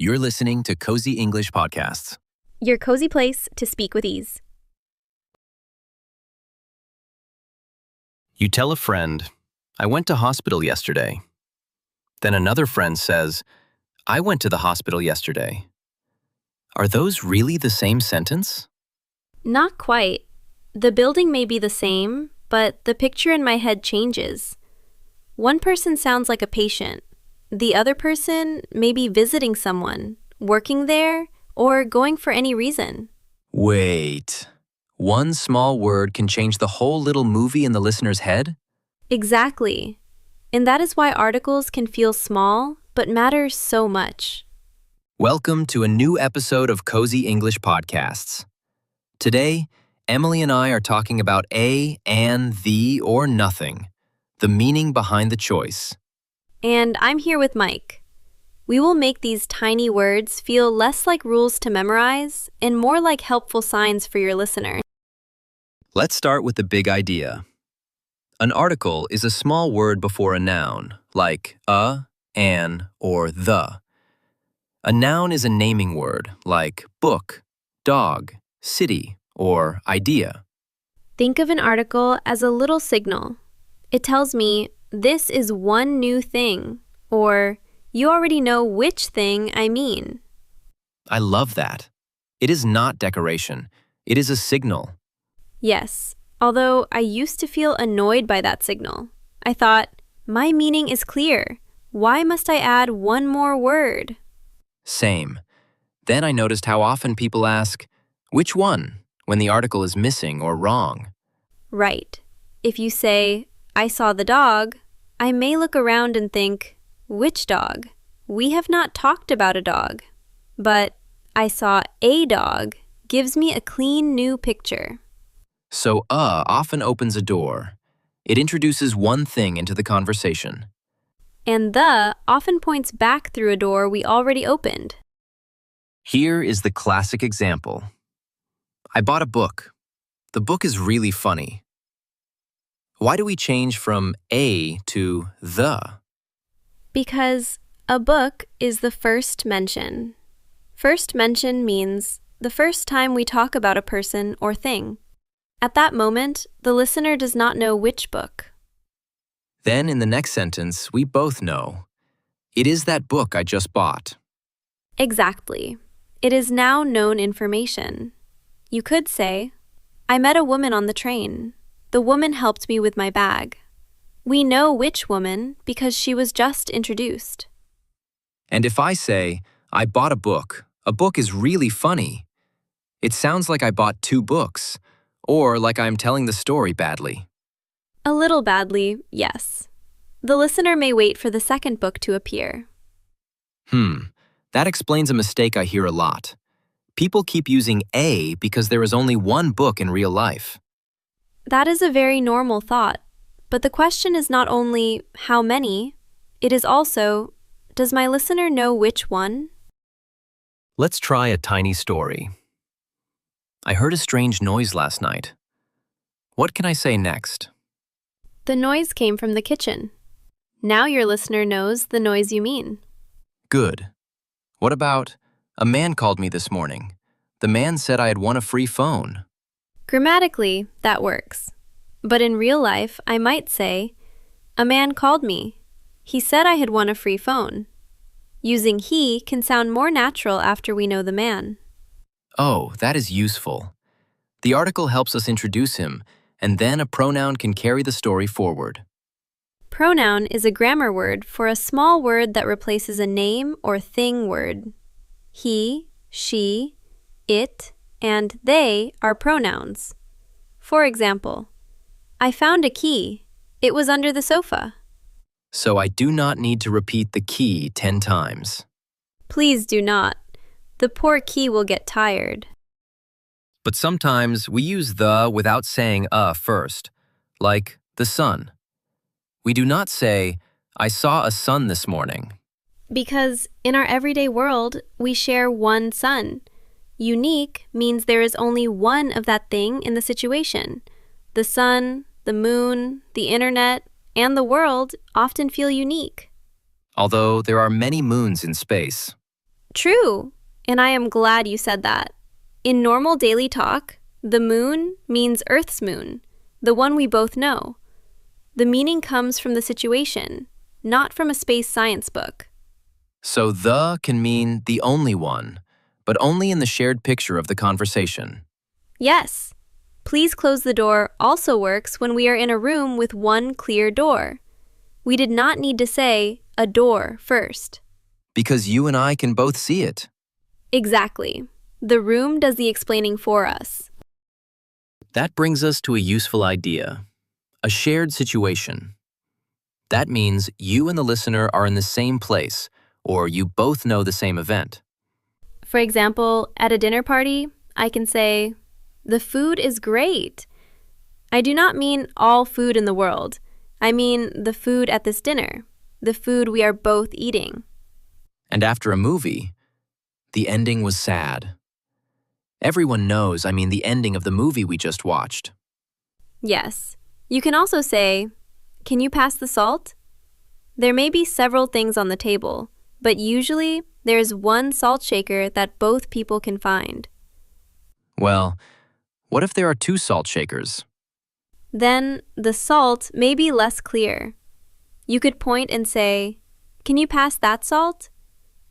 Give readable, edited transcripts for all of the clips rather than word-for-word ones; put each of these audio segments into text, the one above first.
You're listening to Cosy English Podcasts. Your cozy place to speak with ease. You tell a friend, I went to hospital yesterday. Then another friend says, I went to the hospital yesterday. Are those really the same sentence? Not quite. The building may be the same, but the picture in my head changes. One person sounds like a patient. The other person may be visiting someone, working there, or going for any reason. Wait. One small word can change the whole little movie in the listener's head? Exactly. And that is why articles can feel small, but matter so much. Welcome to a new episode of Cosy English Podcasts. Today, Emily and I are talking about a, and, the, or nothing, the meaning behind the choice. And I'm here with Mike. We will make these tiny words feel less like rules to memorize and more like helpful signs for your listener. Let's start with the big idea. An article is a small word before a noun, like a, an, or the. A noun is a naming word, like book, dog, city, or idea. Think of an article as a little signal. It tells me, this is one new thing, or you already know which thing I mean. I love that. It is not decoration. It is a signal. Yes, although I used to feel annoyed by that signal. I thought, my meaning is clear. Why must I add one more word? Same. Then I noticed how often people ask, which one, when the article is missing or wrong. Right. If you say, I saw the dog, I may look around and think, which dog? We have not talked about a dog. But I saw a dog gives me a clean new picture. So often opens a door. It introduces one thing into the conversation. And the often points back through a door we already opened. Here is the classic example. I bought a book. The book is really funny. Why do we change from a to the? Because a book is the first mention. First mention means the first time we talk about a person or thing. At that moment, the listener does not know which book. Then in the next sentence, we both know. It is that book I just bought. Exactly. It is now known information. You could say, I met a woman on the train. The woman helped me with my bag. We know which woman because she was just introduced. And if I say, I bought a book is really funny. It sounds like I bought two books, or like I'm telling the story badly. A little badly, yes. The listener may wait for the second book to appear. That explains a mistake I hear a lot. People keep using a because there is only one book in real life. That is a very normal thought, but the question is not only how many, it is also, does my listener know which one? Let's try a tiny story. I heard a strange noise last night. What can I say next? The noise came from the kitchen. Now your listener knows the noise you mean. Good. What about, a man called me this morning. The man said I had won a free phone. Grammatically, that works. But in real life, I might say, a man called me. He said I had won a free phone. Using he can sound more natural after we know the man. Oh, that is useful. The article helps us introduce him, and then a pronoun can carry the story forward. Pronoun is a grammar word for a small word that replaces a name or thing word. He, she, it, and they are pronouns. For example, I found a key. It was under the sofa. So I do not need to repeat the key 10 times. Please do not. The poor key will get tired. But sometimes we use the without saying first, like the sun. We do not say, I saw a sun this morning. Because in our everyday world, we share one sun. Unique means there is only one of that thing in the situation. The sun, the moon, the internet, and the world often feel unique. Although there are many moons in space. True, and I am glad you said that. In normal daily talk, the moon means Earth's moon, the one we both know. The meaning comes from the situation, not from a space science book. So the can mean the only one, but only in the shared picture of the conversation. Yes, please close the door also works when we are in a room with one clear door. We did not need to say a door first. Because you and I can both see it. Exactly. The room does the explaining for us. That brings us to a useful idea, a shared situation. That means you and the listener are in the same place, or you both know the same event. For example, at a dinner party, I can say, "The food is great." I do not mean all food in the world. I mean the food at this dinner, the food we are both eating. And after a movie, the ending was sad. Everyone knows I mean the ending of the movie we just watched. Yes. You can also say, "Can you pass the salt?" There may be several things on the table, but usually there is one salt shaker that both people can find. Well, what if there are two salt shakers? Then the salt may be less clear. You could point and say, "Can you pass that salt?"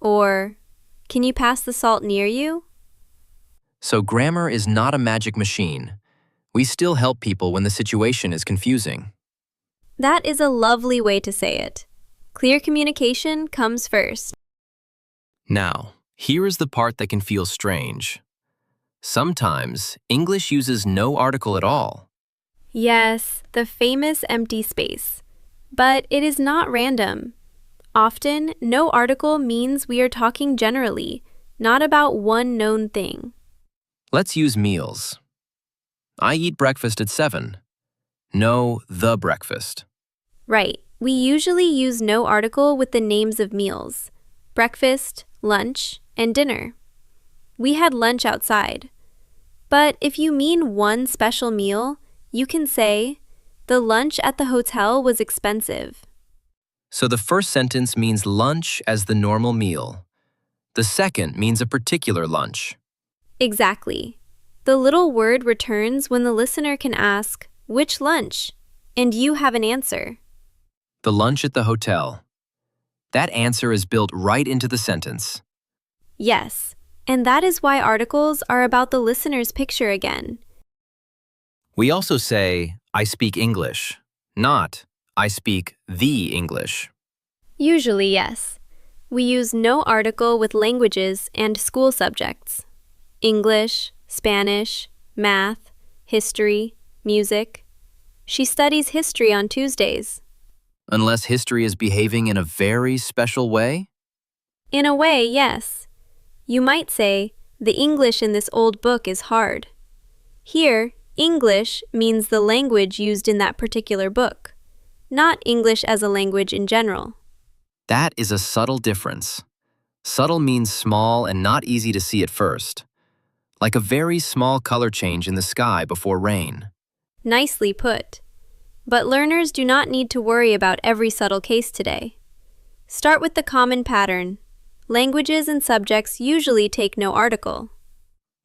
Or, "Can you pass the salt near you?" So grammar is not a magic machine. We still help people when the situation is confusing. That is a lovely way to say it. Clear communication comes first. Now, here is the part that can feel strange. Sometimes, English uses no article at all. Yes, the famous empty space. But it is not random. Often, no article means we are talking generally, not about one known thing. Let's use meals. I eat breakfast at 7. No, the breakfast. Right. We usually use no article with the names of meals: breakfast, lunch, and dinner. We had lunch outside. But if you mean one special meal, you can say, "The lunch at the hotel was expensive." So the first sentence means lunch as the normal meal. The second means a particular lunch. Exactly. The little word returns when the listener can ask, "Which lunch?" and you have an answer. The lunch at the hotel. That answer is built right into the sentence. Yes, and that is why articles are about the listener's picture again. We also say, I speak English, not I speak the English. Usually, yes. We use no article with languages and school subjects: English, Spanish, math, history, music. She studies history on Tuesdays. Unless history is behaving in a very special way? In a way, yes. You might say, "The English in this old book is hard." Here, English means the language used in that particular book, not English as a language in general. That is a subtle difference. Subtle means small and not easy to see at first, like a very small color change in the sky before rain. Nicely put. But learners do not need to worry about every subtle case today. Start with the common pattern. Languages and subjects usually take no article.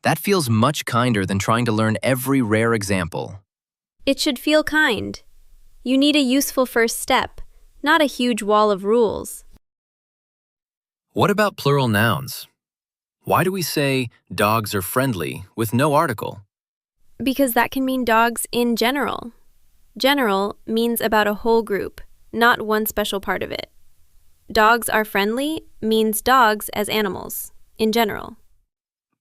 That feels much kinder than trying to learn every rare example. It should feel kind. You need a useful first step, not a huge wall of rules. What about plural nouns? Why do we say dogs are friendly with no article? Because that can mean dogs in general. General means about a whole group, not one special part of it. Dogs are friendly means dogs as animals, in general.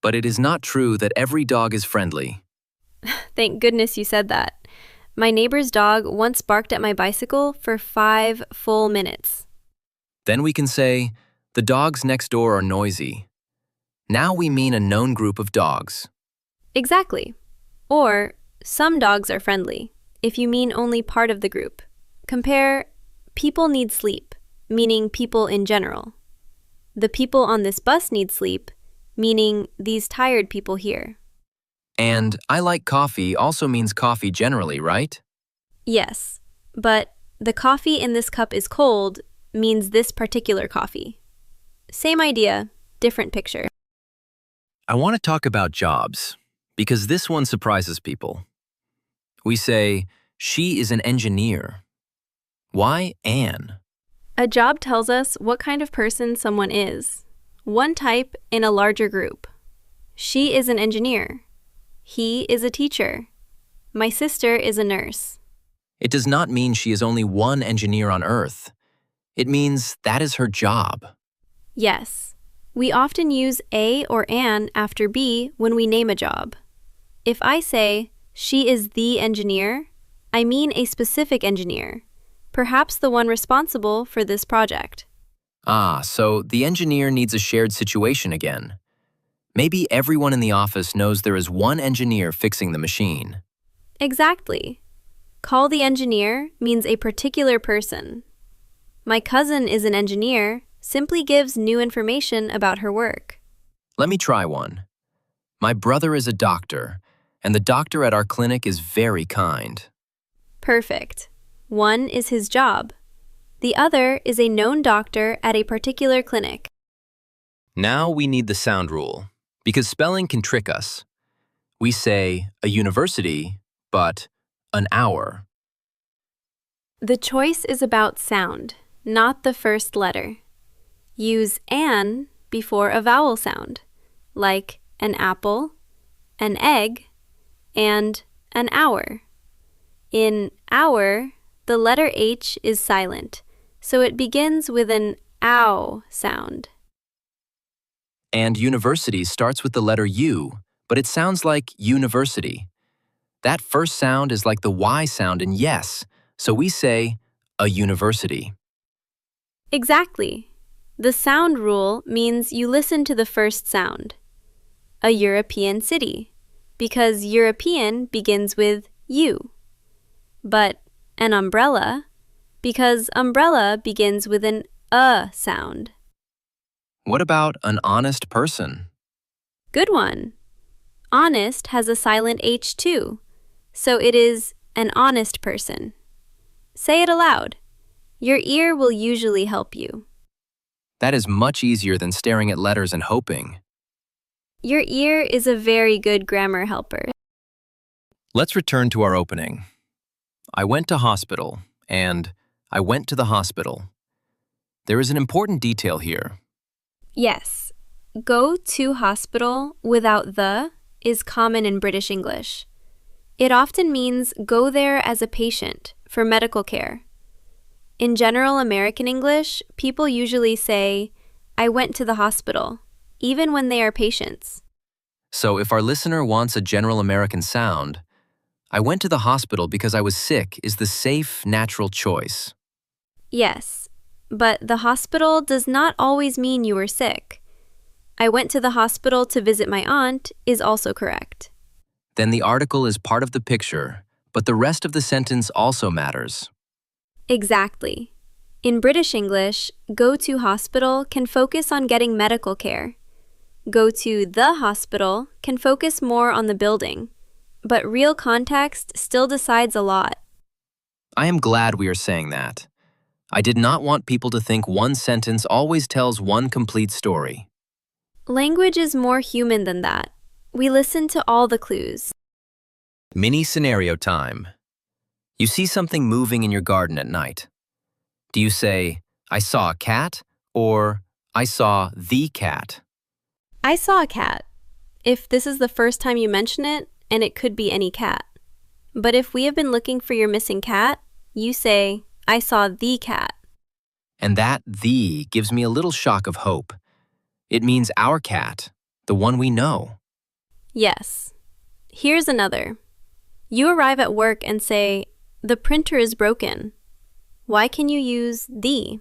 But it is not true that every dog is friendly. Thank goodness you said that. My neighbor's dog once barked at my bicycle for 5 full minutes. Then we can say, the dogs next door are noisy. Now we mean a known group of dogs. Exactly. Or, some dogs are friendly, if you mean only part of the group. Compare, people need sleep, meaning people in general. The people on this bus need sleep, meaning these tired people here. And I like coffee also means coffee generally, right? Yes, but the coffee in this cup is cold means this particular coffee. Same idea, different picture. I want to talk about jobs because this one surprises people. We say, she is an engineer. Why Anne? A job tells us what kind of person someone is. One type in a larger group. She is an engineer. He is a teacher. My sister is a nurse. It does not mean she is only one engineer on Earth. It means that is her job. Yes, we often use a or an after be when we name a job. If I say, she is the engineer, I mean a specific engineer, perhaps the one responsible for this project. Ah, so the engineer needs a shared situation again. Maybe everyone in the office knows there is one engineer fixing the machine. Exactly. Call the engineer means a particular person. My cousin is an engineer simply gives new information about her work. Let me try one. My brother is a doctor, and the doctor at our clinic is very kind. Perfect. One is his job. The other is a known doctor at a particular clinic. Now we need the sound rule, because spelling can trick us. We say a university, but an hour. The choice is about sound, not the first letter. Use an before a vowel sound, like an apple, an egg, and an hour. In hour, the letter H is silent, so it begins with an ow sound. And university starts with the letter U, but it sounds like university. That first sound is like the Y sound in yes, so we say a university. Exactly. The sound rule means you listen to the first sound. A European city, because European begins with U. But an umbrella, because umbrella begins with an sound. What about an honest person? Good one. Honest has a silent H too, so it is an honest person. Say it aloud. Your ear will usually help you. That is much easier than staring at letters and hoping. Your ear is a very good grammar helper. Let's return to our opening. I went to hospital, and I went to the hospital. There is an important detail here. Yes. Go to hospital without the is common in British English. It often means go there as a patient for medical care. In general American English, people usually say, I went to the hospital, even when they are patients. So if our listener wants a general American sound, I went to the hospital because I was sick is the safe, natural choice. Yes, but the hospital does not always mean you were sick. I went to the hospital to visit my aunt is also correct. Then the article is part of the picture, but the rest of the sentence also matters. Exactly. In British English, go to hospital can focus on getting medical care. Go to the hospital can focus more on the building, but real context still decides a lot. I am glad we are saying that. I did not want people to think one sentence always tells one complete story. Language is more human than that. We listen to all the clues. Mini scenario time. You see something moving in your garden at night. Do you say, I saw a cat, or I saw the cat? I saw a cat. If this is the first time you mention it, and it could be any cat. But if we have been looking for your missing cat, you say, I saw the cat. And that the gives me a little shock of hope. It means our cat, the one we know. Yes. Here's another. You arrive at work and say, the printer is broken. Why can you use the?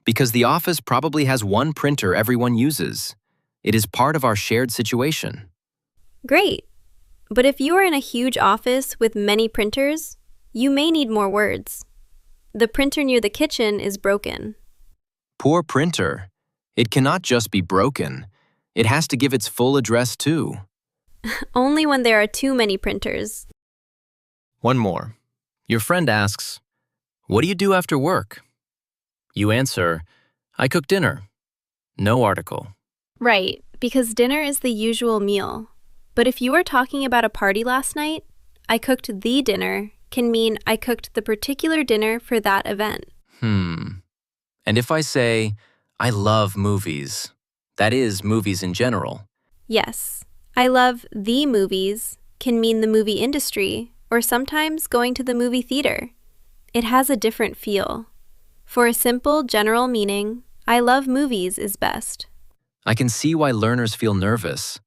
Because the office probably has one printer everyone uses. It is part of our shared situation. Great. But if you are in a huge office with many printers, you may need more words. The printer near the kitchen is broken. Poor printer. It cannot just be broken. It has to give its full address too. Only when there are too many printers. One more. Your friend asks, what do you do after work? You answer, I cook dinner. No article. Right, because dinner is the usual meal. But if you were talking about a party last night, I cooked the dinner can mean I cooked the particular dinner for that event. And if I say, I love movies, that is, movies in general. Yes, I love the movies can mean the movie industry or sometimes going to the movie theater. It has a different feel. For a simple general meaning, I love movies is best. I can see why learners feel nervous.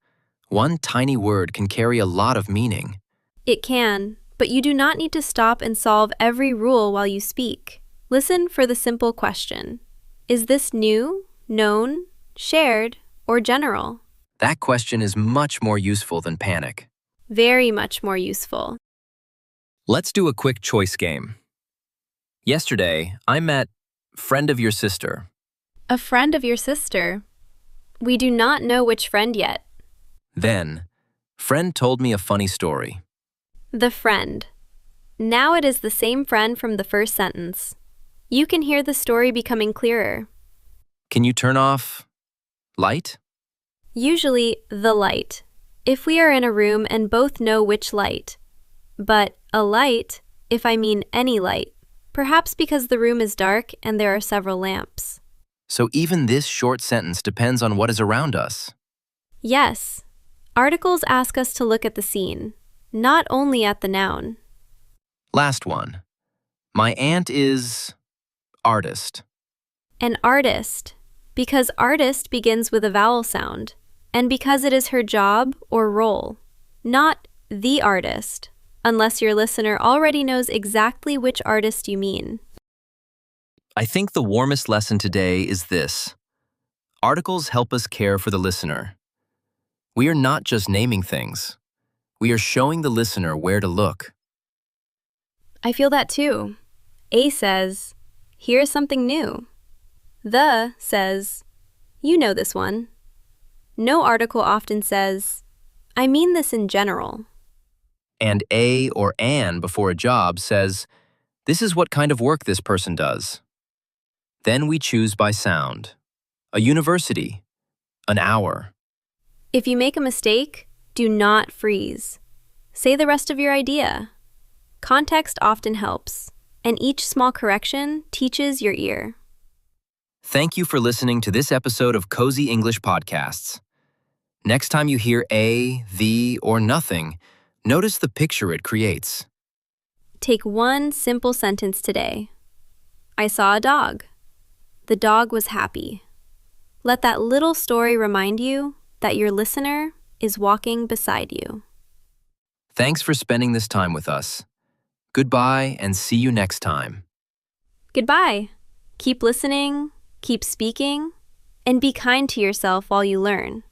One tiny word can carry a lot of meaning. It can, but you do not need to stop and solve every rule while you speak. Listen for the simple question. Is this new, known, shared, or general? That question is much more useful than panic. Very much more useful. Let's do a quick choice game. Yesterday, I met friend of your sister. A friend of your sister. We do not know which friend yet. Then, friend told me a funny story. The friend. Now it is the same friend from the first sentence. You can hear the story becoming clearer. Can you turn off light? Usually, the light, if we are in a room and both know which light. But a light, if I mean any light, perhaps because the room is dark and there are several lamps. So even this short sentence depends on what is around us. Yes, articles ask us to look at the scene, not only at the noun. Last one. My aunt is artist. An artist, because artist begins with a vowel sound, and because it is her job or role, not the artist, unless your listener already knows exactly which artist you mean. I think the warmest lesson today is this. Articles help us care for the listener. We are not just naming things. We are showing the listener where to look. I feel that too. A says, here's something new. The says, you know this one. No article often says, I mean this in general. And a or an before a job says, this is what kind of work this person does. Then we choose by sound. A university. An hour. If you make a mistake, do not freeze. Say the rest of your idea. Context often helps, and each small correction teaches your ear. Thank you for listening to this episode of Cosy English Podcasts. Next time you hear a, the, or nothing, notice the picture it creates. Take one simple sentence today. I saw a dog. The dog was happy. Let that little story remind you that your listener is walking beside you. Thanks for spending this time with us. Goodbye and see you next time. Goodbye. Keep listening, keep speaking, and be kind to yourself while you learn.